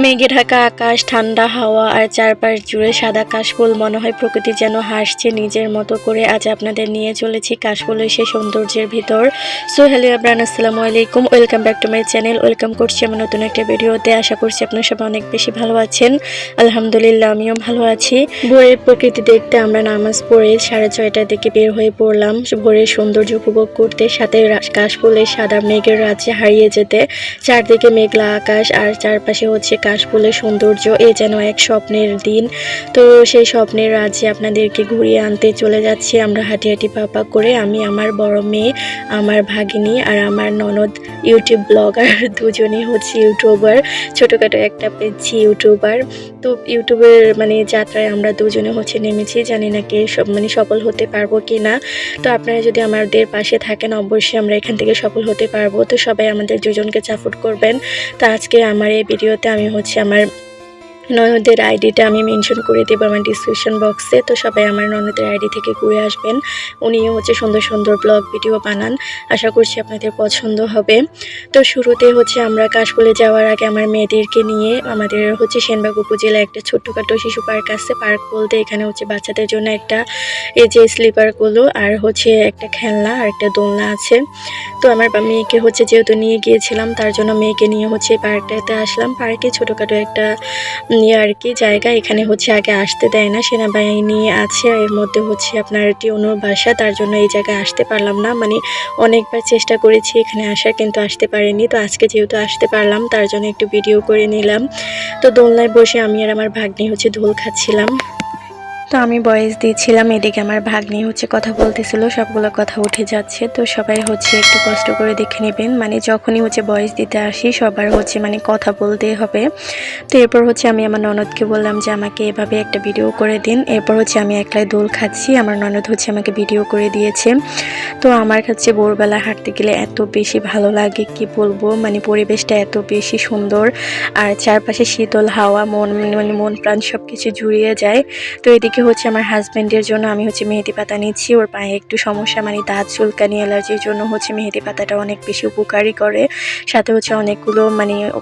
মেঘে ঢাকা আকাশ, ঠান্ডা হাওয়া আর চারপাশ জুড়ে সাদা কাশফুল। মনে হয় প্রকৃতি যেন হাসছে নিজের মতো করে। আজ আপনাদের নিয়ে চলেছি কাশফুলের সেই সৌন্দর্যের ভিতর। সো হ্যালো এভরিওয়ান, আসসালামু আলাইকুম, welcome back to my channel. Welcome করছি আমার নতুন একটা ভিডিওতে। আশা করছি আপনারা সবাই অনেক বেশি ভালো আছেন। আলহামদুলিল্লাহ, আমিও ভালো আছি। ভোরের প্রকৃতি দেখতে আমরা নামাজ পড়ে 6:30টার দিকে বের হয়ে পড়লাম ভোরের সৌন্দর্য উপভোগ করতে, সাথে কাশফুলের সাদা মেঘের রাজ্যে হারিয়ে যেতে। চারদিকে মেঘলা আকাশ আর চারপাশে হচ্ছে কাশফুলের সৌন্দর্য। এ যেন এক স্বপ্নের দিন। তো সেই স্বপ্নের রাজ্যে আপনাদেরকে ঘুরিয়ে আনতে চলে যাচ্ছি আমরা হাঁটি হাঁটি পা করে। আমি, আমার বড় মেয়ে, আমার ভাগিনী আর আমার ননদ ইউটিউব ব্লগার। দুজনেই হচ্ছে ইউটিউবার, ছোটোখাটো একটা পেজ ইউটিউবার। তো ইউটিউবের যাত্রায় আমরা দুজনে হচ্ছে নেমেছি। জানি না কে সফল হতে পারবো কি না। তো আপনারা যদি আমাদের পাশে থাকেন, অবশ্যই আমরা এখান থেকে সফল হতে পারবো। তো সবাই আমাদের দুজনকে সাপোর্ট করবেন। তো আজকে আমার এই ভিডিওতে আমি হচ্ছে আমার ননদের আইডিটা আমি মেনশন করে দেবো আমার ডিসক্রিপশন বক্সে। তো সবাই আমার ননদের আইডি থেকে ঘুরে আসবেন। উনিও হচ্ছে সুন্দর সুন্দর ব্লগ ভিডিও বানান। আশা করছি আপনাদের পছন্দ হবে। তো শুরুতে হচ্ছে আমরা কাশফুলে যাওয়ার আগে আমার মেয়েদেরকে নিয়ে আমাদের হচ্ছে সেনবাগ উপজেলা একটা ছোট্টখাটো শিশু পার্ক আছে। পার্ক বলতে এখানে হচ্ছে বাচ্চাদের জন্য একটা এই যে স্লিপারগুলো আর হচ্ছে একটা খেলনা আর একটা দোলনা আছে। তো আমার মেয়েকে হচ্ছে যেহেতু নিয়ে গিয়েছিলাম, তার জন্য মেয়েকে নিয়ে হচ্ছে পার্কটাতে আসলাম। পার্কে ছোটোখাটো একটা আর কি জায়গা। এখানে হচ্ছে আগে আসতে দেয় না, সেনাবাহিনী আছে এর মধ্যে হচ্ছে আপনার টিউনোর বাসা, তার জন্য এই জায়গায় আসতে পারলাম না। অনেকবার চেষ্টা করেছি এখানে আসার, কিন্তু আসতে পারিনি। তো আজকে যেহেতু আসতে পারলাম, তার জন্য একটু ভিডিও করে নিলাম। তো দোলনায় বসে আমি আর আমার ভাগ্নি হচ্ছে দোল খাচ্ছিলাম। তো আমি ভয়েস দিয়েছিলাম, এদিকে আমার ভাগ্নি হচ্ছে কথা বলতেছিল, সবগুলো কথা উঠে যাচ্ছে। তো সবাই হচ্ছে একটু কষ্ট করে দেখে নেবেন। যখনই হচ্ছে ভয়েস দিতে আসি সবার হচ্ছে কথা বলতে হবে। তো এরপর হচ্ছে আমি আমার ননদকে বললাম যে আমাকে এভাবে একটা ভিডিও করে দিন। এরপর হচ্ছে আমি একলাই দোল খাচ্ছি, আমার ননদ হচ্ছে আমাকে ভিডিও করে দিয়েছে। তো আমার কাছে ভোরবেলা হাঁটতে গেলে এত বেশি ভালো লাগে, কি বলবো। পরিবেশটা এত বেশি সুন্দর আর চারপাশে শীতল হাওয়া, মন প্রাণ সব কিছু জুড়িয়ে যায়। তো এদিকে হচ্ছে আমার হাজব্যান্ডের জন্য আমি হচ্ছে মেহেদি পাতা নিচ্ছি। ওর পায়ে একটু সমস্যা, দাঁত চুলকানি, অ্যালার্জির জন্য হচ্ছে মেহেদি পাতাটা অনেক বেশি উপকারী করে। সাথে হচ্ছে অনেকগুলো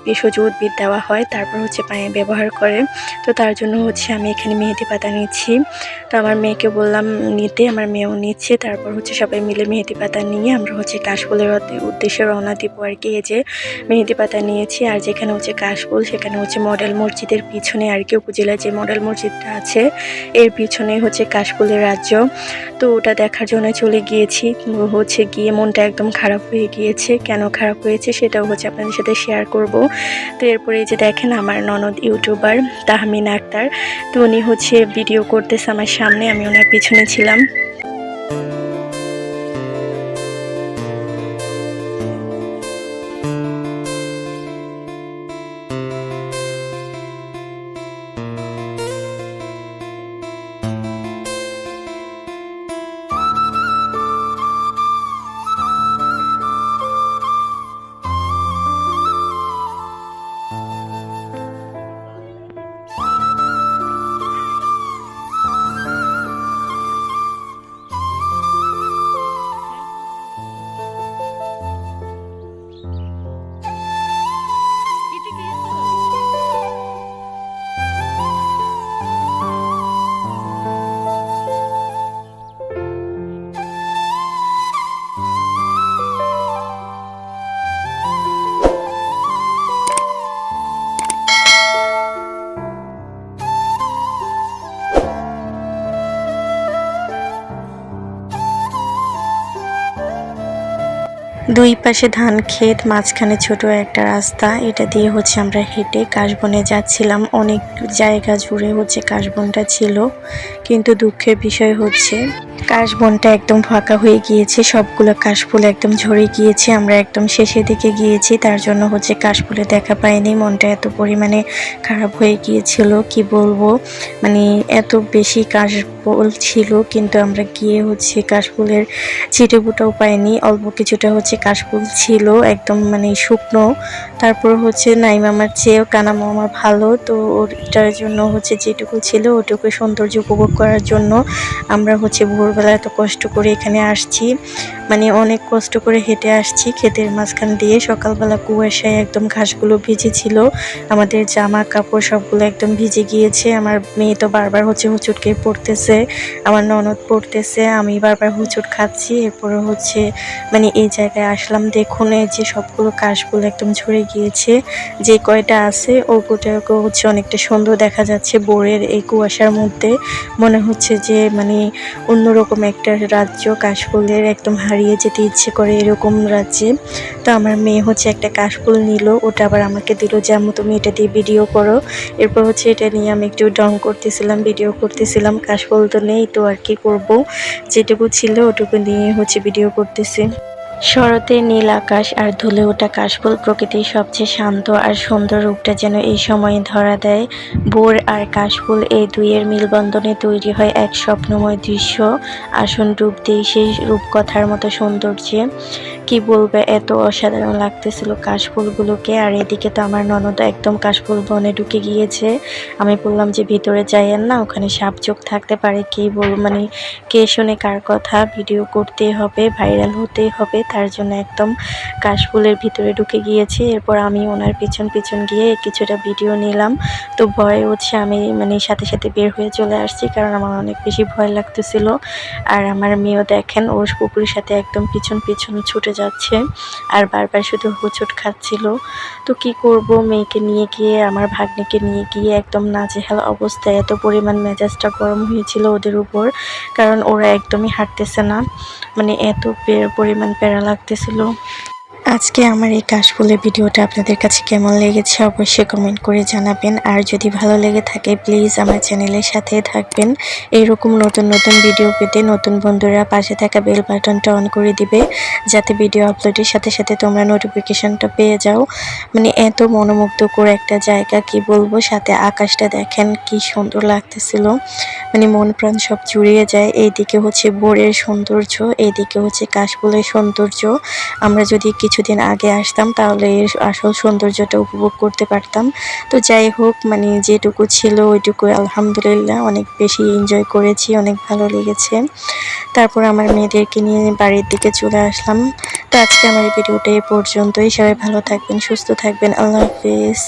ভেষজ উদ্ভিদ দেওয়া হয়, তারপর হচ্ছে পায়ে ব্যবহার করে। তো তার জন্য হচ্ছে আমি এখানে মেহেদি পাতা নিচ্ছি। তো আমার মেয়েকে বললাম নিতে, আমার মেয়েও নিচ্ছে। তারপর হচ্ছে সবাই মিলে মেহেদি পাতা নিয়ে আমরা হচ্ছে কাশফুলের উদ্দেশ্যে রওনা দিব আর কি। এই যে মেহেদি পাতা নিয়েছি। আর যেখানে হচ্ছে কাশফুল, সেখানে হচ্ছে মডেল মসজিদের পিছনে আর কি, উপজেলায় যে মডেল মসজিদটা আছে এর পিছনে হচ্ছে কাশফুলের রাজ্য। তো ওটা দেখার জন্য চলে গিয়েছি। হচ্ছে গিয়ে মনটা একদম খারাপ হয়ে গিয়েছে। কেন খারাপ হয়েছে সেটাও হচ্ছে আপনাদের সাথে শেয়ার করব। তো এরপরে এই যে দেখেন আমার ননদ ইউটিউবার তাহমিনা আক্তার। তো উনি হচ্ছে ভিডিও করতেছে আমার সামনে, আমি ওনার পিছনে ছিলাম। দুই পাশে ধান ক্ষেত, মাঝখানে ছোট একটা রাস্তা। এটা দিয়ে হচ্ছে আমরা হেঁটে কাশবনে যাচ্ছিলাম। অনেক জায়গা জুড়ে হচ্ছে কাশবনটা ছিল, কিন্তু দুঃখের বিষয় হচ্ছে কাশবনটা একদম ফাঁকা হয়ে গিয়েছে। সবগুলো কাশফুল একদম ঝরে গিয়েছে। আমরা একদম শেষের দিকে গিয়েছি, তার জন্য হচ্ছে কাশফুলে দেখা পাইনি। মনটা এত পরিমাণে খারাপ হয়ে গিয়েছিল, কি বলবো। এত বেশি কাশফুল ছিল, কিন্তু আমরা গিয়ে হচ্ছে কাশফুলের ছিটেফোঁটাও পাইনি। অল্প কিছুটা হচ্ছে কাশফুল ছিল, একদম শুকনো। তারপর হচ্ছে নাইম আমার চেয়েও কানা মামা ভালো। তো ওটার জন্য হচ্ছে যেটুকু ছিল ওটুকু সৌন্দর্য উপভোগ করার জন্য আমরা হচ্ছে ভোরবেলা এত কষ্ট করে এখানে আসছি। মানে অনেক কষ্ট করে হেঁটে আসছি ক্ষেতের মাঝখান দিয়ে। সকালবেলা কুয়াশায় একদম ঘাসগুলো ভিজে ছিল, আমাদের জামা কাপড় সবগুলো একদম ভিজে গিয়েছে। আমার মেয়ে তো বারবার হোঁচট খেয়ে পড়তেছে, আমার ননদ পড়তেছে, আমি বারবার হোঁচট খাচ্ছি। এরপরে মানে এই জায়গায় আসলাম, দেখুন এই যে সবগুলো কাশগুলো একদম ঝরে গিয়েছে। যে কয়টা আছে ওগুলোকে অনেকটা সুন্দর দেখা যাচ্ছে ভোরের এই কুয়াশার মধ্যে। মনে হচ্ছে যে মানে অন্যরকম একটা রাজ্য, কাশফুলের একদম হারিয়ে যেতে ইচ্ছে করে এরকম রাজ্যে। তো আমার মেয়ে একটা কাশফুল নিল, ওটা আবার আমাকে দিল যে আম্মু তুমি এটা দিয়ে ভিডিও করো। এরপর এটা নিয়ে আমি একটু ডং করতেছিলাম, ভিডিও করতেছিলাম। কাশফুল তো নেই, তো আর কি করব, যেটুকু ছিল ওটুকু নিয়ে ভিডিও করতেছি। শরতে নীল আকাশ আর ধুলে ওঠা কাশফুল, প্রকৃতির সবচেয়ে শান্ত আর সুন্দর রূপটা যেন এই সময়ে ধরা দেয়। ভোর আর কাশফুল এই দুইয়ের মিলবন্ধনে তৈরি হয় এক স্বপ্নময় দৃশ্য। আসন রূপ দিয়ে সেই রূপকথার মতো সৌন্দর্যে কি বলবে, এত অসাধারণ লাগতেছিল কাশফুলগুলোকে। আর এদিকে তো আমার ননদ একদম কাশফুল বনে ঢুকে গিয়েছে। আমি বললাম যে ভিতরে যাইয়েন না, ওখানে সাপ চোখ থাকতে পারে, কে মানে কে শুনে কার কথা, ভিডিও করতেই হবে, ভাইরাল হতেই হবে, তার জন্য একদম কাশফুলের ভিতরে ঢুকে গিয়েছি। এরপর আমি ওনার পিছন পিছন গিয়ে কিছুটা ভিডিও নিলাম। তো ভয় আমি মানে সাথে সাথে বের হয়ে চলে আসছি, কারণ আমার অনেক বেশি ভয় লাগতেছিল। আর আমার মেয়েও দেখেন ওর কুকুরের সাথে একদম পিছন পিছন ছুটে যাচ্ছে আর বারবার শুধু হোঁচট খাচ্ছিল। তো কি করব, মেয়েকে নিয়ে গিয়ে আমার ভাগ্নিকে নিয়ে গিয়ে একদম নাজেহাল অবস্থায়, এত পরিমাণ মেজাজটা গরম হয়েছিল ওদের উপর, কারণ ওরা একদমই হাঁটতেছে না, মানে এত পরিমাণ প্যারা লাগতেছিল। আজকে আমার এই কাশফুলের ভিডিওটা আপনাদের কাছে কেমন লেগেছে অবশ্যই কমেন্ট করে জানাবেন। আর যদি ভালো লেগে থাকে প্লিজ আমার চ্যানেলের সাথে থাকবেন। এইরকম নতুন নতুন ভিডিও পেতে নতুন বন্ধুরা পাশে থাকা বেল বাটনটা অন করে দিবে, যাতে ভিডিও আপলোডের সাথে সাথে তোমরা নোটিফিকেশনটা পেয়ে যাও। মানে এত মনোমুগ্ধকর একটা জায়গা, কি বলবো, সাথে আকাশটা দেখেন কি সুন্দর লাগতেছিল, মানে মন প্রাণ সব জুড়িয়ে যায়। এইদিকে ভোরের সৌন্দর্য, এইদিকে কাশফুলের সৌন্দর্য। আমরা যদি কিছুদিন আগে আসতাম তাহলে এর আসল সৌন্দর্যটা উপভোগ করতে পারতাম। তো যাই হোক, মানে যেটুকু ছিল ওইটুকু আলহামদুলিল্লাহ অনেক বেশি এনজয় করেছি, অনেক ভালো লেগেছে। তারপর আমার মেয়েদেরকে নিয়ে বাড়ির দিকে চলে আসলাম। তো আজকে আমার এই ভিডিওটা এই পর্যন্তই। সবাই ভালো থাকবেন, সুস্থ থাকবেন, আল্লাহ হাফেজ।